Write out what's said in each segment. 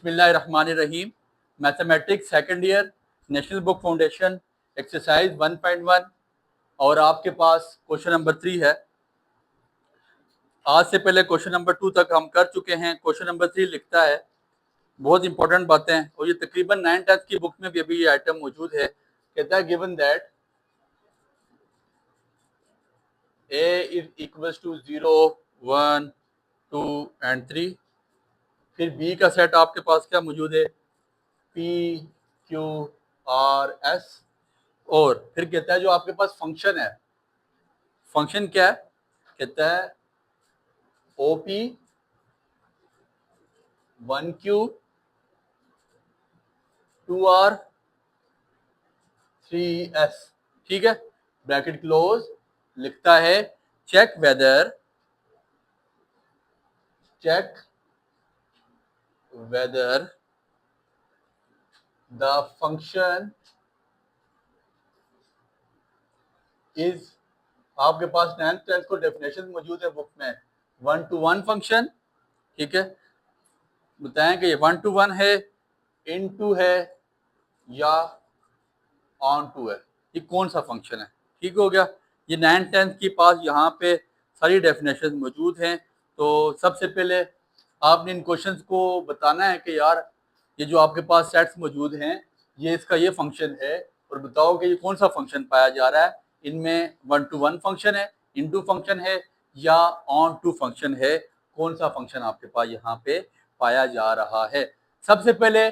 बिस्मिल्लाहिर्रहमानिर्रहीम। Mathematics second year, national book foundation, exercise 1.1 और आपके पास क्वेश्चन नंबर 3 है। आज से पहले क्वेश्चन नंबर 2 तक हम कर चुके हैं। क्वेश्चन नंबर 3 लिखता है बहुत इंपॉर्टेंट बातें हैं और ये तकरीबन 9th की बुक में भी अभी ये आइटम मौजूद है। कहता है given that a is equals to 0, 1, 2 and 3। फिर b का सेट आपके पास क्या मौजूद है, p, q, r, s। और फिर कहता है जो आपके पास फंक्शन है, फंक्शन क्या है, कहता है OP 1Q 2R 3S। ठीक है, ब्रैकेट क्लोज। लिखता है check whether the function is, आपके पास 9th को डेफिनेशन मौजूद है बुक में, 1-to-1 फंक्शन। ठीक है, बताएं कि ये 1-to-1 है, इनटू है या ऑन टू है, ये कौन सा फंक्शन है। ठीक हो गया, ये 9th के पास यहाँ पे सारी डेफिनेशन मौजूद हैं। तो सबसे पहले आपने इन क्वेश्चंस को बताना है कि यार ये जो आपके पास सेट्स मौजूद हैं ये इसका ये फंक्शन है, और बताओ कि ये कौन सा फंक्शन पाया जा रहा है। इनमें 1-to-1 फंक्शन है, इनटू फंक्शन है या ऑन टू फंक्शन है, कौन सा फंक्शन आपके पास यहाँ पे पाया जा रहा है। सबसे पहले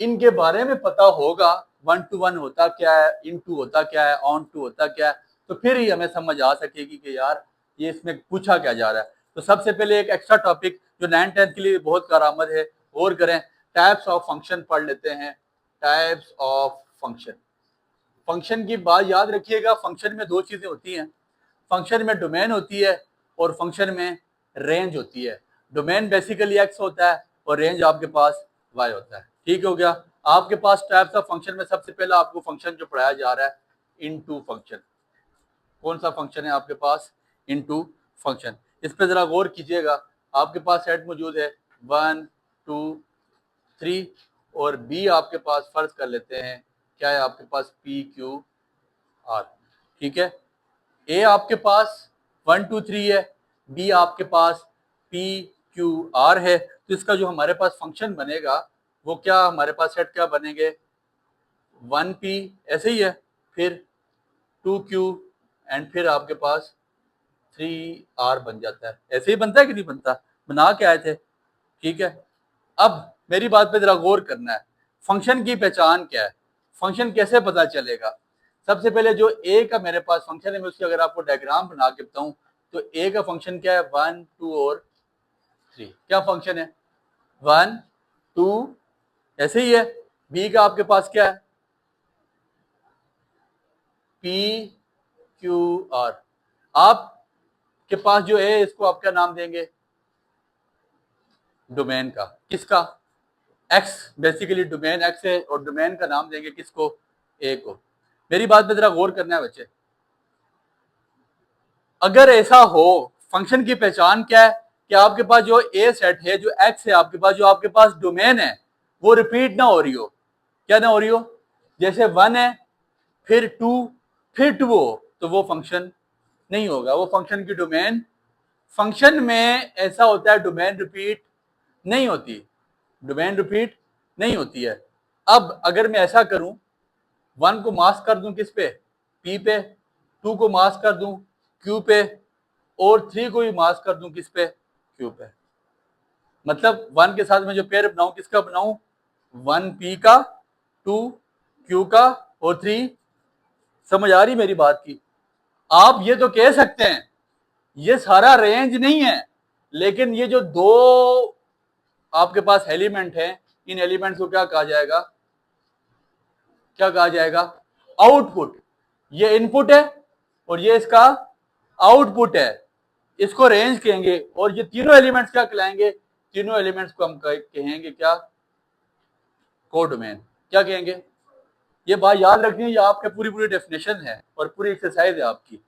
इनके बारे में पता होगा, 1-to-1 होता क्या है, इनटू होता क्या है, ऑन टू होता क्या है, तो फिर ही हमें समझ आ सकेगी कि यार ये इसमें पूछा क्या जा रहा है। तो सबसे पहले एक एक्स्ट्रा टॉपिक जो 9th के लिए बहुत कारआमद है, और करें टाइप्स ऑफ फंक्शन पढ़ लेते हैं। टाइप्स ऑफ फंक्शन, फंक्शन की बात याद रखिएगा, फंक्शन में दो चीजें होती हैं, फंक्शन में डोमेन होती है और फंक्शन में रेंज होती है। डोमेन बेसिकली एक्स होता है और रेंज आपके पास वाई होता है। ठीक हो गया, आपके पास टाइप्स ऑफ फंक्शन में सबसे पहला आपको फंक्शन जो पढ़ाया जा रहा है इनटू फंक्शन। कौन सा फंक्शन है आपके पास, इनटू फंक्शन। इस पे जरा गौर कीजिएगा, आपके पास सेट मौजूद है 1, 2, 3 और बी आपके पास फर्ज कर लेते हैं क्या है आपके पास पी क्यू आर। ठीक है, ए आपके पास 1, 2, 3 है, बी आपके पास पी क्यू आर है। तो इसका जो हमारे पास फंक्शन बनेगा वो क्या, हमारे पास सेट क्या बनेंगे, 1p ऐसे ही है, फिर 2q एंड फिर आपके पास 3r बन जाता है। ऐसे ही बनता है कि नहीं बनता, बना के आए थे। ठीक है, अब मेरी बात पे जरा गौर करना है, फंक्शन की पहचान क्या है, फंक्शन कैसे पता चलेगा। सबसे पहले जो ए का मेरे पास फंक्शन है, मैं उसकी अगर आपको डायग्राम बना के बताऊं तो ए का फंक्शन क्या है, 1, 2 और 3। क्या फंक्शन है, 1, 2 ऐसे ही है। बी का आपके पास क्या है, पी क्यू आर। आपके पास जो है इसको आप क्या नाम देंगे, डोमेन का, किसका, एक्स। बेसिकली डोमेन एक्स है और डोमेन का नाम देंगे किसको, ए को। मेरी बात पे जरा गौर करना है बच्चे, अगर ऐसा हो फंक्शन की पहचान क्या है कि आपके पास जो ए सेट है, जो एक्स है आपके पास, जो आपके पास डोमेन है वो रिपीट ना हो रही हो। क्या ना हो रही हो, जैसे 1 है फिर 2 फिर 2 हो तो वो फंक्शन नहीं होगा, वो फंक्शन की डोमेन, फंक्शन में ऐसा होता है डोमेन रिपीट नहीं होती, डोमेन रिपीट नहीं होती है। अब अगर मैं ऐसा करूं, 1 को मास्क कर दूं किस पे, पी पे, 2 को मास्क कर दूं क्यू पे, और 3 को भी मास्क कर दूं किस पे, क्यू पे। मतलब 1 के साथ में जो पेयर बनाऊं किसका बनाऊं, 1 पी का, 2 क्यू का और 3। समझ आ रही मेरी बात की। आप ये तो कह सकते हैं ये सारा रेंज नहीं है, लेकिन ये जो दो आपके पास एलिमेंट है, इन एलिमेंट्स को क्या कहा जाएगा, क्या कहा जाएगा, आउटपुट। ये इनपुट है और ये इसका आउटपुट है, इसको रेंज कहेंगे। और ये तीनों एलिमेंट्स क्या कहलाएंगे, तीनों एलिमेंट्स को हम कहेंगे क्या, कोडोमेन। क्या कहेंगे, ये बात याद रखनी है, ये आपके पूरी पूरी डेफिनेशन है और पूरी एक्सरसाइज है आपकी।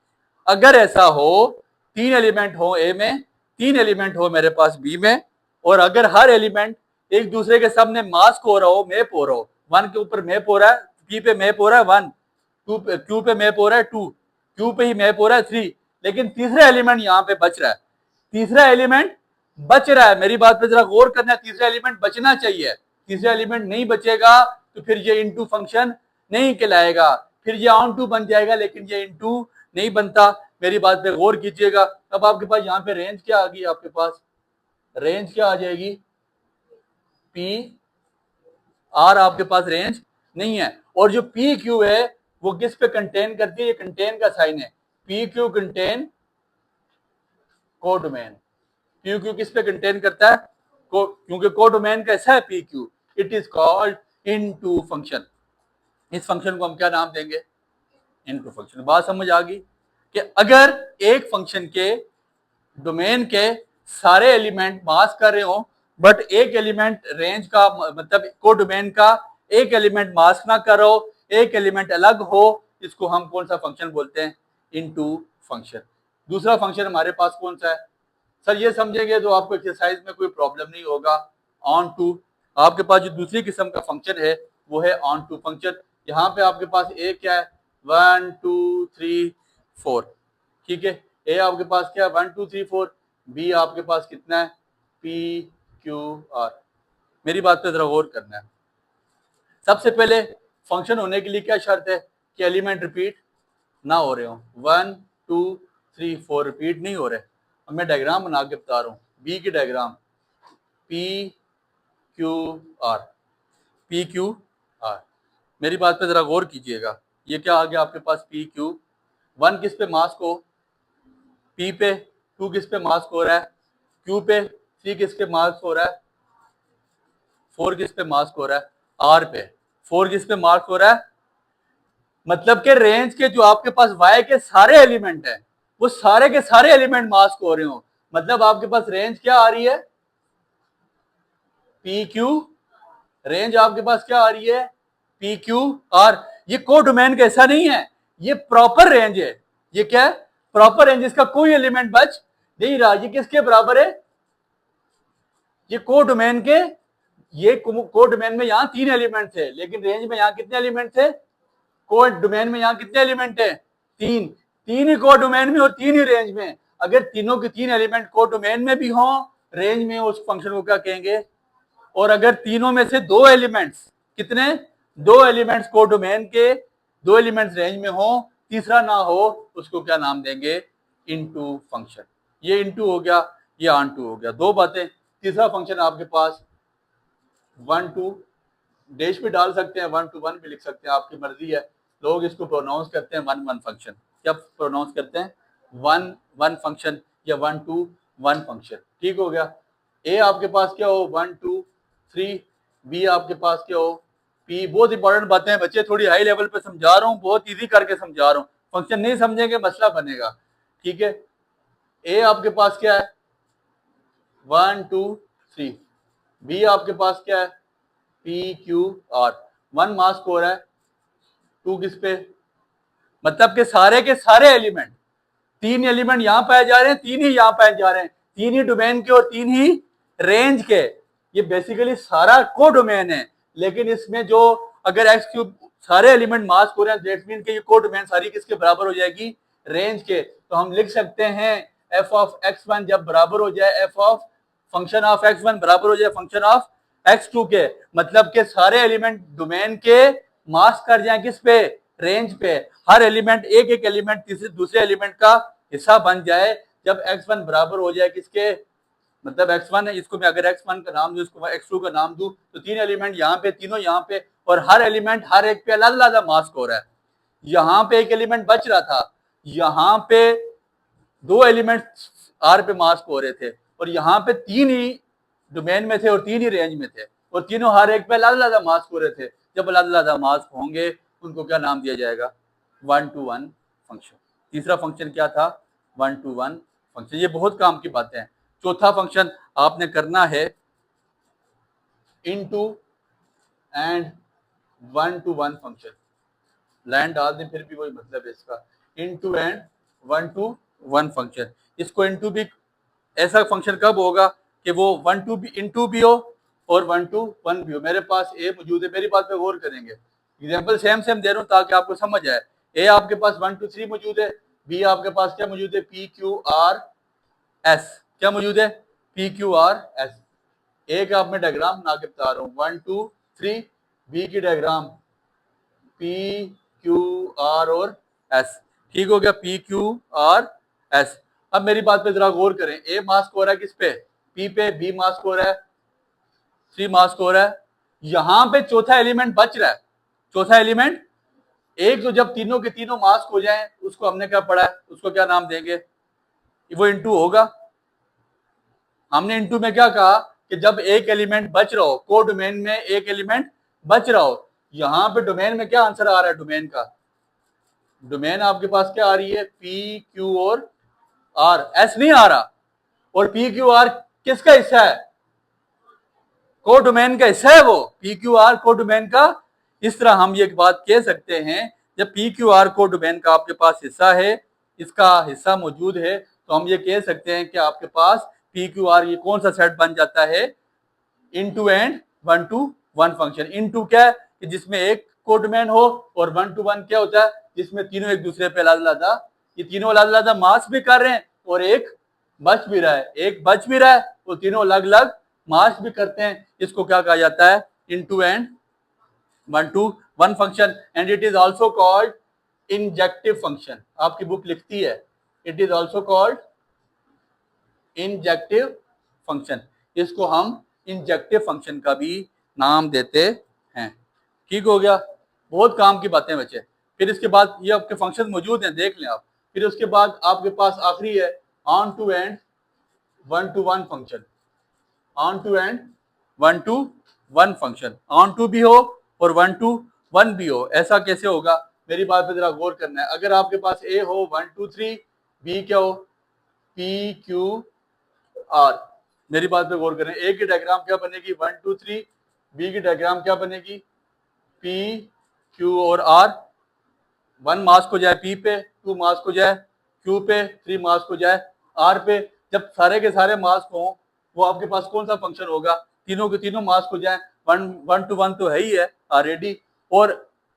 अगर ऐसा हो 3 एलिमेंट हो ए में, 3 एलिमेंट हो मेरे पास बी में, और अगर हर एलिमेंट एक दूसरे के सब ने मास्क हो रहा हो, मैप हो रहा हो, 1 के ऊपर मैप हो रहा है, p पे मैप हो रहा है 1, 2 पे q पे मैप हो रहा है 2, q पे ही मैप हो रहा है 3, लेकिन तीसरा एलिमेंट यहाँ पे बच रहा है, तीसरा एलिमेंट बच रहा है। मेरी बात पे जरा गौर करना, तीसरा एलिमेंट बचना चाहिए, तीसरा एलिमेंट नहीं बचेगा तो फिर ये इनटू फंक्शन नहीं कहलाएगा, फिर ये ऑन टू बन जाएगा, लेकिन ये इनटू नहीं बनता। मेरी बात पे गौर कीजिएगा। अब आपके पास यहाँ पे रेंज क्या आ गई, आपके पास रेंज क्या आ जाएगी, पी आर आपके पास रेंज नहीं है। और जो पी क्यू है वो किस पे कंटेन करती है, ये कंटेन का साइन है, P Q contain codomain, P Q किस पे कंटेन करता है, क्योंकि कोडोमेन कैसा है P Q, it is called into function. इस फंक्शन को हम क्या नाम देंगे, इनटू फंक्शन। बात समझ आ गई कि अगर एक फंक्शन के डोमेन के सारे एलिमेंट मास्क कर रहे हो बट एक एलिमेंट रेंज का मतलब कोडोमेन का एक एलिमेंट मास्क ना करो, एक एलिमेंट अलग हो, इसको हम कौन सा फंक्शन बोलते हैं, इनटू फंक्शन। दूसरा फंक्शन हमारे पास कौन सा है सर, ये समझेंगे तो आपको एक्सरसाइज में कोई प्रॉब्लम नहीं होगा। ऑन टू, आपके पास जो दूसरी किस्म का फंक्शन है वो है ऑन टू फंक्शन। यहाँ पे आपके पास ए क्या है, 1 2 3 4, ठीक है, ए आपके पास क्या है 1 2 3 4, बी आपके पास कितना है पी क्यू आर। मेरी बात पे जरा गौर करना है। सबसे पहले फंक्शन होने के लिए क्या शर्त है कि एलिमेंट रिपीट ना हो रहे हो, 1 2 3 4 रिपीट नहीं हो रहे। अब मैं डायग्राम बना के बता रहा हूँ, बी की diagram, P Q R, P Q R. मेरी बात पे जरा गौर कीजिएगा, ये क्या आ गया आपके पास पी क्यू, 1 किस पे मास्क हो, पी पे, 2 किस पे मास्क हो रहा है, क्यू पे, 3 किस पे मास्क हो रहा है, 4 किस पे मास्क हो रहा है, आर पे, 4 किस पे मार्क हो रहा है। मतलब के रेंज के जो आपके पास वाई के सारे एलिमेंट हैं वो सारे के सारे एलिमेंट मास्क हो रहे हो, मतलब आपके पास रेंज क्या आ रही है, पी क्यू, रेंज आपके पास क्या आ रही है, पी क्यू आर। ये कोडोमेन कैसा नहीं है, ये प्रॉपर रेंज है। ये क्या है, प्रॉपर रेंज, इसका कोई एलिमेंट बच नहीं रहा। ये किसके बराबर है, ये कोडोमेन के, ये कोडोमेन में यहाँ 3 एलिमेंट थे, लेकिन रेंज में यहाँ कितने एलिमेंट थे, कोड डोमेन में यहाँ कितने एलिमेंट है, 3, 3 ही कोड डोमेन में और 3 ही रेंज में। अगर तीनों के 3 एलिमेंट कोड डोमेन में भी हो, रेंज में, उस फंक्शन को क्या कहेंगे। और अगर तीनों में से 2 एलिमेंट्स, कितने, 2 एलिमेंट्स कोड डोमेन के, 2 एलिमेंट्स रेंज में हो, तीसरा ना हो, उसको क्या नाम देंगे, इनटू फंक्शन। ये इनटू हो गया, ये ऑन टू हो गया, 2 बातें। तीसरा फंक्शन आपके पास 1 2, डैश भी डाल सकते हैं, 1 to 1 भी लिख सकते हैं, आपकी मर्जी है। लोग इसको प्रोनाउंस करते हैं 1 1 फंक्शन, क्या प्रोनाउंस करते हैं 1 1 फंक्शन या 1 to 1 फंक्शन, ठीक हो गया। ए आपके पास क्या हो 1 2 3, बी आपके पास क्या हो पी। बहुत इंपॉर्टेंट बातें हैं बच्चे, थोड़ी हाई लेवल पे समझा रहा हूँ, बहुत इजी करके समझा रहा हूँ, फंक्शन नहीं समझेंगे मसला बनेगा, ठीक है। ए आपके पास क्या है 1 2 3, बी आपके पास क्या है पी क्यू आर, 1 मास्क हो रहा है, 2 किस पे, मतलब के सारे एलिमेंट, 3 एलिमेंट यहां पाए जा रहे हैं, 3 ही यहां पाए जा रहे हैं, 3 ही डोमेन के और 3 ही रेंज के। ये बेसिकली सारा को डोमेन है, लेकिन इसमें जो अगर एक्स क्यूब सारे एलिमेंट मास्क हो रहे हैं, दैट मीन के ये को डोमेन सारी किसके बराबर हो जाएगी, रेंज के। तो हम लिख सकते हैं एफ ऑफ x1 जब बराबर हो जाए, F of function of x1 बराबर हो जाए फंक्शन ऑफ x2 के, मतलब के सारे एलिमेंट डोमेन के मास्क कर जाए किस पे, रेंज पे। हर एलिमेंट एक एक एलिमेंट तीसरे दूसरे एलिमेंट का हिस्सा बन जाए जब x1 बराबर हो जाए किसके, मतलब x1 है, इसको मैं अगर x1 का नाम दूं, इसको x2 का नाम दूं, तो 3 एलिमेंट यहाँ पे, तीनों यहाँ पे, और हर एलिमेंट हर एक पे अलग अलग मास्क हो रहा है। यहाँ पे एक एलिमेंट बच रहा था, यहाँ पे 2 एलिमेंट आर पे मास्क हो रहे थे, और यहाँ पे 3 ही डोमेन में थे और 3 ही रेंज में थे, और तीनों हर एक पे अलग अलग मास्क हो रहे थे। जब अलग अलग मास्क होंगे उनको क्या नाम दिया जाएगा, 1 to 1 फंक्शन। तीसरा फंक्शन क्या था, 1 to 1 फंक्शन। ये बहुत काम की बातें हैं। चौथा फंक्शन आपने करना है into and 1 to 1 function. Line डाल दें फिर भी वही मतलब है इसका, इनटू एंड 1 to 1 फंक्शन। इसको इनटू भी ऐसा फंक्शन कब होगा कि वो 1 to भी इनटू भी हो और 1 to 1 भी हो। मेरे पास ए मौजूद है, मेरी बात पे गौर करेंगे, एग्जाम्पल सेम सेम दे रहा हूँ ताकि आपको समझ आए। ए आपके पास 1 to 3 मौजूद है, बी आपके पास क्या मौजूद है, पी क्यू आर एस, क्या मौजूद है, पी क्यू आर एस। ए का आप मैं डायग्राम बना के बता रहा हूँ 1 2 3, बी की डायग्राम पी क्यू आर और एस, ठीक हो गया, पी क्यू आर एस। अब मेरी बात पे जरा गौर करें, ए मास्क हो रहा है किस पे, पी पे, बी मास्क हो रहा है, सी मास्क हो रहा है, यहां पे चौथा एलिमेंट बच रहा है, चौथा एलिमेंट एक, तो जब तीनों के तीनों मास्क हो जाएं उसको हमने क्या पढ़ा है, उसको क्या नाम देंगे, वो इनटू होगा। हमने इनटू में क्या कहा कि जब एक एलिमेंट बच रहा हो, को डोमेन में एक एलिमेंट बच रहा हो, यहां पे डोमेन में क्या आंसर आ रहा है, डोमेन का, डोमेन आपके पास क्या आ रही है, पी क्यू और आर, एस नहीं आ रहा, और पी क्यू आर किसका हिस्सा है, को डोमेन का हिस्सा है वो, पी क्यू आर को डोमेन का। इस तरह हम ये बात कह सकते हैं, जब पी क्यू आर को डोमेन का आपके पास हिस्सा है, इसका हिस्सा मौजूद है, तो हम ये कह सकते हैं कि आपके पास पी क्यू आर ये कौन सा सेट बन जाता है, into and 1 to 1 function. Into क्या है कि जिसमें एक को डोमेन हो, और 1 to 1 क्या होता है, जिसमें तीनों एक दूसरे पे अलग-अलग, ये तीनों अलग-अलग मास भी कर रहे हैं, और एक बच भी रहा है, एक बच भी रहा है, वो तीनों अलग-अलग मास भी करते हैं। इसको क्या कहा जाता है, into and 1 to 1 function, and it is also called injective function. आपकी बुक लिखती है it is also called injective function, इसको हम इंजेक्टिव फंक्शन का भी नाम देते हैं। ठीक हो गया, बहुत काम की बातें बचे। फिर इसके बाद ये आपके फंक्शन मौजूद हैं, देख लें आप। फिर उसके बाद आपके पास आखिरी है onto and 1 to 1 function, onto and 1 to 1 function, onto भी हो और 1 to 1 भी हो। ऐसा कैसे होगा, मेरी बात पे जरा गौर करना है। अगर आपके पास ए हो 1 2 3, बी क्या हो, पी क्यू आर, मेरी बात पे गौर करें, ए की डायग्राम क्या बनेगी 1 2 3, बी की डायग्राम क्या बनेगी, पी क्यू और आर, 1 मास्क हो जाए पी पे, 2 मास्क हो जाए क्यू पे, 3 मास्क हो जाए आर पे। जब सारे के सारे मास्क हो, वो आपके पास कौन सा फंक्शन होगा, तीनों के तीनों मास्क हो जाए, 1 to 1 तो है ही है ऑलरेडी। और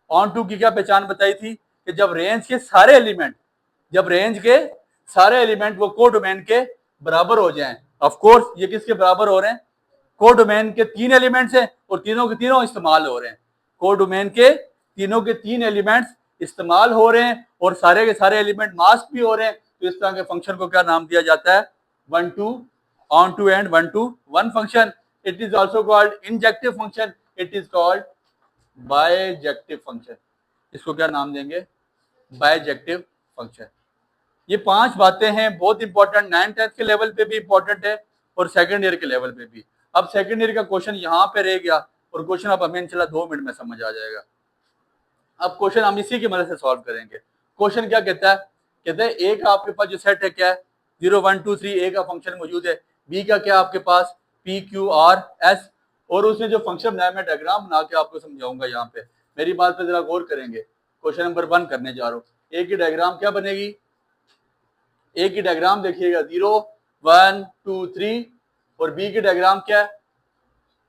ऑन टू की क्या पहचान बताई थी कि जब रेंज के सारे एलिमेंट, जब रेंज के सारे एलिमेंट वो को डोमेन के बराबर हो जाएं। ऑफ कोर्स ये किसके बराबर हो रहे हैं, को डोमेन के 3 एलिमेंट्स हैं और तीनों के तीनों इस्तेमाल हो रहे हैं, को डोमेन के तीनों के 3 एलिमेंट्स इस्तेमाल हो रहे हैं और सारे के सारे एलिमेंट मास्क भी हो रहे हैं। तो इस तरह के फंक्शन को क्या नाम दिया जाता है, 1 to on to and 1 to 1 function. It is also called injective function. It is called bijective function. इसको क्या नाम देंगे, बायजेक्टिव फंक्शन। ये 5 बातें हैं बहुत इंपॉर्टेंट, 9th 10th के लेवल पे भी इंपॉर्टेंट है और सेकंड ईयर के लेवल पे भी। अब सेकंड ईयर का क्वेश्चन यहाँ पे रह गया और क्वेश्चन अब हमें इंशाल्लाह 2 मिनट में समझ आ जाएगा। अब क्वेश्चन हम इसी की मदद से सॉल्व करेंगे। क्वेश्चन क्या कहता है, कहते हैं ए का आपके पास जो सेट है क्या है, 0 1 2 3 ए का फंक्शन मौजूद है, बी का क्या आपके पास पी क्यू आर एस, और उसने जो फंक्शन बनाया मैं डायग्राम बना के आपको समझाऊंगा। यहाँ पे मेरी बात पे जरा गौर करेंगे। क्वेश्चन नंबर 1 करने जा रहा हूँ। ए की डायग्राम क्या बनेगी, ए की डायग्राम देखिएगा 0 1 2 3, और बी की डायग्राम क्या है,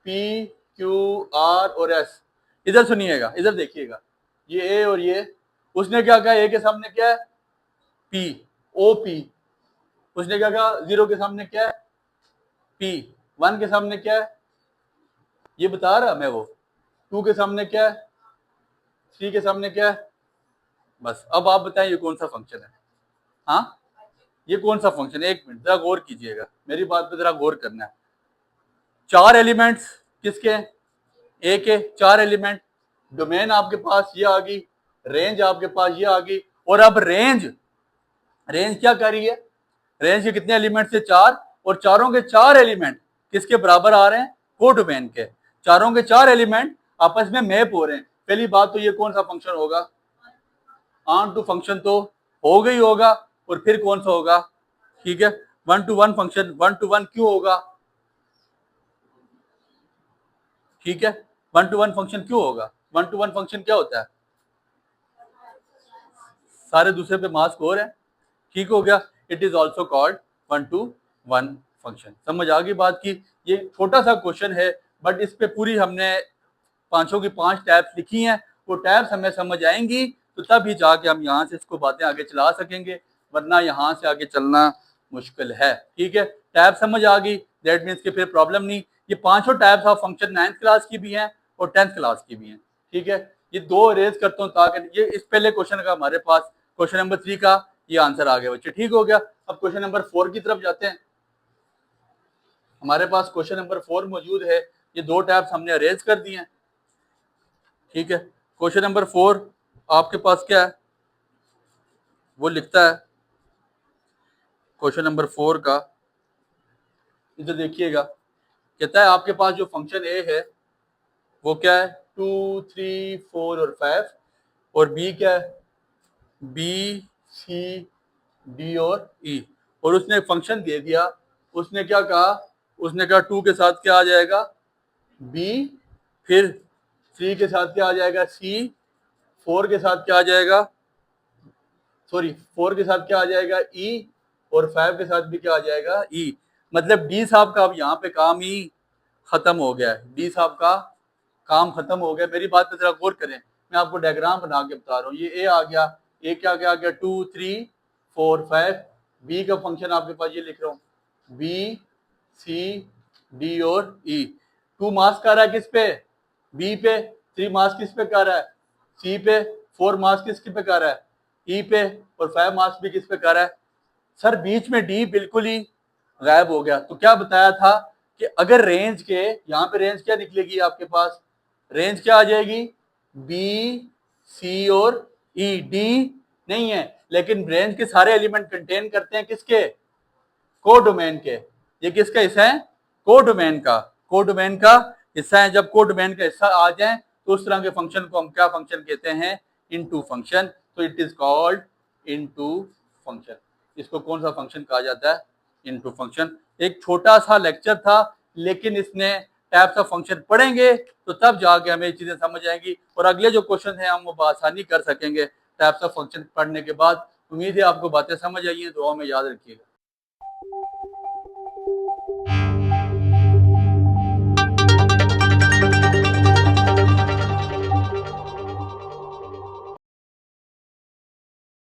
पी क्यू आर और एस। इधर सुनिएगा, इधर देखिएगा, ये ए और ये, उसने क्या कहा, ए के सामने क्या है पी ओ पी, उसने क्या कहा 0 के सामने क्या है पी, 1 के सामने क्या है, ये बता रहा मैं वो, 2 के सामने क्या है, 3 के सामने क्या है। बस अब आप बताएं ये कौन सा फंक्शन है, हाँ ये कौन सा फंक्शन है, एक मिनट जरा गौर कीजिएगा, मेरी बात पे जरा गौर करना है। 4 एलिमेंट्स किसके हैं, ए के 4 एलिमेंट, डोमेन आपके पास ये आ गई, रेंज आपके पास ये आ गई, और अब रेंज क्या कर रही है, रेंज के कितने एलिमेंट से 4, और चारों के 4 एलिमेंट किसके बराबर आ रहे हैं, को डोमेन के, चारों के 4 एलिमेंट आपस में मैप हो रहे हैं। पहली बात तो ये कौन सा फंक्शन होगा, ऑन टू फंक्शन तो हो गई होगा, और फिर कौन सा होगा, ठीक है 1 to 1 फंक्शन, 1 to 1 क्यों होगा, ठीक है 1 to 1 फंक्शन क्यों होगा, 1 to 1 फंक्शन क्या होता है, सारे दूसरे पे मास्क हो रहे हैं, ठीक हो गया। It is also called 1 to 1 function. समझ आ गई बात की, ये छोटा सा क्वेश्चन है बट इस पे पूरी हमने पांचों की 5 टैब्स लिखी हैं, वो टैब्स हमें समझ आएंगी तो तभी जाके हम यहाँ से इसको बातें आगे चला सकेंगे, वरना यहाँ से आगे चलना मुश्किल है। ठीक है, टैब समझ आ गई, दैट मीन्स कि फिर प्रॉब्लम नहीं। ये पांचों tabs of function 9th class की भी हैं और 10th क्लास की भी हैं। ठीक है, ये दो अरेज करता हूँ ताकि ये इस पहले क्वेश्चन का हमारे पास क्वेश्चन नंबर 3 का ये आंसर आ गया बच्चे। ठीक हो गया। अब क्वेश्चन नंबर 4 की तरफ जाते हैं। हमारे पास क्वेश्चन नंबर 4 मौजूद है, ये दो टैब्स हमने अरेंज कर दिए हैं। ठीक है, क्वेश्चन नंबर 4 आपके पास क्या है वो लिखता है क्वेश्चन नंबर 4 का, इधर देखिएगा, कहता है आपके पास जो फंक्शन ए है वो क्या है 2 3 4 और 5, और बी क्या है बी सी डी और ई, और उसने फंक्शन दे दिया। उसने क्या कहा, उसने कहा 2 के साथ क्या आ जाएगा बी, फिर 3 के साथ क्या आ जाएगा सी, 4 के साथ क्या आ जाएगा, सॉरी 4 के साथ क्या आ जाएगा ई, और 5 के साथ भी क्या आ जाएगा ई। मतलब डी साहब का अब यहाँ पे काम ही खत्म हो गया है, डी साहब का काम खत्म हो गया। मेरी बात पे जरा गौर करें, मैं आपको डायग्राम बना के बता रहा हूँ। ये ए आ गया, ए क्या क्या आ गया 2 3 4 5, बी का फंक्शन आपके पास ये लिख रहा हूँ बी सी डी और ई। 2 मार्क्स कर रहा है किस पे बी पे, 3 मार्क्स किस पे कर रहा है सी पे, 4 मार्क्स किस पे कर रहा है ई पे, और 5 मार्क्स भी किस पे कर रहा है। सर बीच में डी बिल्कुल ही गायब हो गया। तो क्या बताया था कि अगर रेंज के, यहाँ पे रेंज क्या निकलेगी आपके पास, रेंज क्या आ जाएगी बी सी और ई, डी नहीं है, लेकिन रेंज के सारे एलिमेंट कंटेन करते हैं किसके, कोडोमेन के। ये किसका हिस्सा है, कोडोमेन का, कोडोमेन का हिस्सा है। जब कोडोमेन का हिस्सा आ जाए तो उस तरह के फंक्शन को हम क्या फंक्शन कहते हैं, इनटू फंक्शन। तो it is called into function. इसको कौन सा फंक्शन कहा जाता है, इनटू फंक्शन। एक छोटा सा लेक्चर था, लेकिन इसने टाइप्स ऑफ फंक्शन पढ़ेंगे तो तब जाके हमें ये चीजें समझ आएंगी, और अगले जो क्वेश्चन है हम वो आसानी कर सकेंगे टाइप्स ऑफ फंक्शन पढ़ने के बाद। उम्मीद है आपको बातें समझ आई हैं, दुआ में याद रखिएगा।